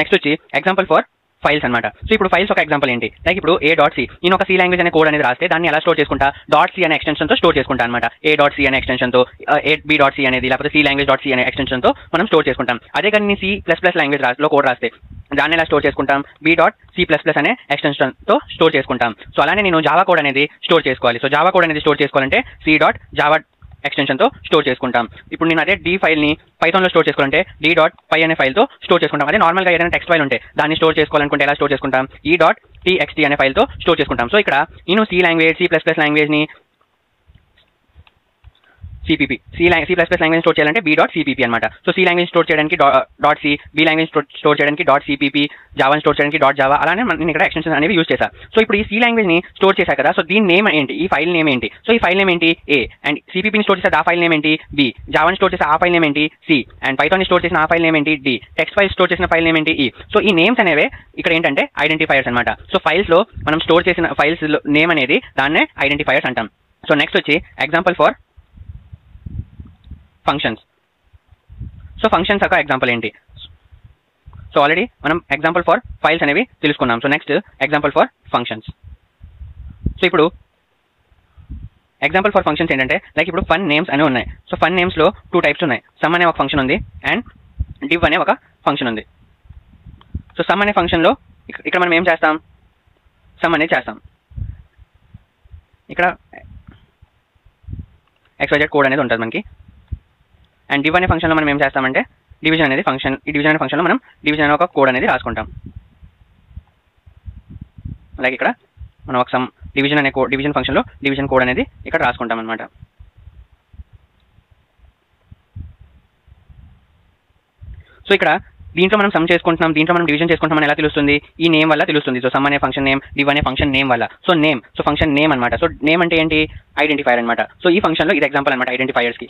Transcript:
Next వచ్చి example for files అనమాట. So ఇప్పుడు ఫైల్స్ ఒక ఎగ్జాంపుల్ ఏంటి, లైక్ ఇప్పుడు a.c నేను ఒక సి లాంగ్వేజ్ అనే కోడ్ అనేది రాస్తే దాన్ని ఎలా స్టోర్ చేసుకుంటా, .c అనే ఎక్స్టెన్షన్ తో స్టోర్ చేసుకుంటా అనమాట. a.c అనే ఎక్స్టెన్షన్ తో b.c అనేది లేకపోతే సి లాంగ్వేజ్ .c అనే ఎక్స్టెన్షన్ తో మనం స్టోర్ చేసుకుంటాం. అదే కానీ C++ లాంగ్వేజ్ లో కోడ్ రాస్తే దాన్ని ఎలా స్టోర్ చేసుకుంటాం, b.c++ అనే ఎక్స్టెన్షన్ తో స్టోర్ చేసుకుంటాం. సో అలానే నేను జావా కోడ్ అనేది స్టోర్ చేసుకోవాలి. సో జావా కోడ్ అనేది స్టోర్ చేసుకోవాలంటే c.java ఎక్స్టెన్షన్ తో స్టోర్ చేసుకుంటాం. ఇప్పుడు నేను అదే డి ఫైల్ ని పైథాన్ లో స్టోర్ చేసుకోవాలంటే d.py అనే ఫైల్ తో స్టోర్ చేసుకుంటాం. అదే నార్మల్ గా ఏదైనా టెక్స్ట్ ఫైల్ ఉంటే దాన్ని స్టోర్ చేసుకోవాలనుకుంటే ఎలా స్టోర్ చేసుకుంటాం, e.txt అనే ఫైల్ తో స్టోర్ చేసుకుంటాం. సో ఇక్కడ నేను సి లాంగ్వేజ్ ని CPP C++ లాంగ్వేజ్ స్టోర్ చేయాలంటే b.cpp అనమాట. సో సి లాంగ్వేజ్ స్టోర్ చేయడానికి .c, బి లాంగ్వేజ్ స్టోర్ చేయడానికి .cpp, జావాని స్టోర్ చేయడానికి .java, అలానే నేను ఇక్కడ ఎక్స్టెన్షన్ అనేవి యూజ్ చేశాను. సో ఇప్పుడు ఈ సి లాంగ్వేజ్ ని స్టోర్ చేశా కదా, సో దీని నేమ్ ఏంటి, ఈ ఫైల్ నేమ్ ఏంటి, సో ఈ ఫైల్ నేమ్ ఏంటి A, అండ్ CPP ని స్టోర్ చేసే ఆ ఫైల్ నేమ్ ఏంటి B, జావాని స్టోర్ చేసే ఆ ఫైల్ నేమ్ ఏంటి C, అండ్ పైథాన్ ని స్టోర్ చేసిన ఆ ఫైల్ నేమ్ ఏంటి D, టెక్స్ట్ ఫైల్ స్టోర్ చేసిన ఫైల్ నేమ్ ఏంటి E. సో ఈ నేమ్స్ అనేవి ఇక్కడ ఏంటంటే ఐడెంటిఫైయర్స్ అనమాట. సో ఫైల్స్ లో మనం స్టోర్ చేసిన ఫైల్స్ నేమ్ అనేది దాన్నే ఐడెంటిఫైయర్స్ అంటాం. సో నెక్స్ట్ వచ్చి example for functions. So functions ఒక ఎగ్జాంపుల్ ఏంటి, సో ఆల్రెడీ మనం ఎగ్జాంపుల్ ఫర్ ఫైల్స్ అనేవి తెలుసుకున్నాం. So next example for functions. So ఇప్పుడు ఎగ్జాంపుల్ ఫర్ ఫంక్షన్స్ ఏంటంటే లైక్ ఇప్పుడు ఫన్ నేమ్స్ అనేవి ఉన్నాయి. సో ఫన్ నేమ్స్ లో 2 టైప్స్ ఉన్నాయి. సమ్ అనే ఒక ఫంక్షన్ ఉంది అండ్ div అనే ఒక ఫంక్షన్ ఉంది. సో సమ్ అనే ఫంక్షన్ లో ఇక్కడ మనం ఏం చేస్తాం, సమ్ అనేది చేస్తాం. ఇక్కడ XYZ కోడ్ అనేది ఉంటుంది మనకి. అండ్ div అనే ఫంక్షన్లో మనం ఏం చేస్తామంటే డివిజన్ అనేది ఫంక్షన్, ఈ డివిజన్ అనే ఫంక్షన్లో మనం డివిజన్ అనే ఒక కోడ్ అనేది రాసుకుంటాం. అలాగే ఇక్కడ మనం ఒక సమ్ డివిజన్ అనే కోడ్, డివిజన్ ఫంక్షన్లో డివిజన్ కోడ్ అనేది ఇక్కడ రాసుకుంటాం అనమాట. సో ఇక్కడ దీంట్లో మనం సమ్ చేసుకుంటున్నాం, దీంట్లో మనం డివిజన్ చేసుకుంటాం అని ఎలా తెలుస్తుంది, ఈ నేమ్ వల్ల తెలుస్తుంది. సో సమ్ అనే ఫంక్షన్ నేమ్, div అనే ఫంక్షన్ నేమ్ వల్ల. So name, so function name అనమాట. సో నేమ్ అంటే ఏంటి, ఐడెంటిఫైర్ అనమాట. సో ఈ ఫంక్షన్లో ఇది ఎగ్జాంపుల్ అనమాట ఐడెంటిఫైయర్స్ కి.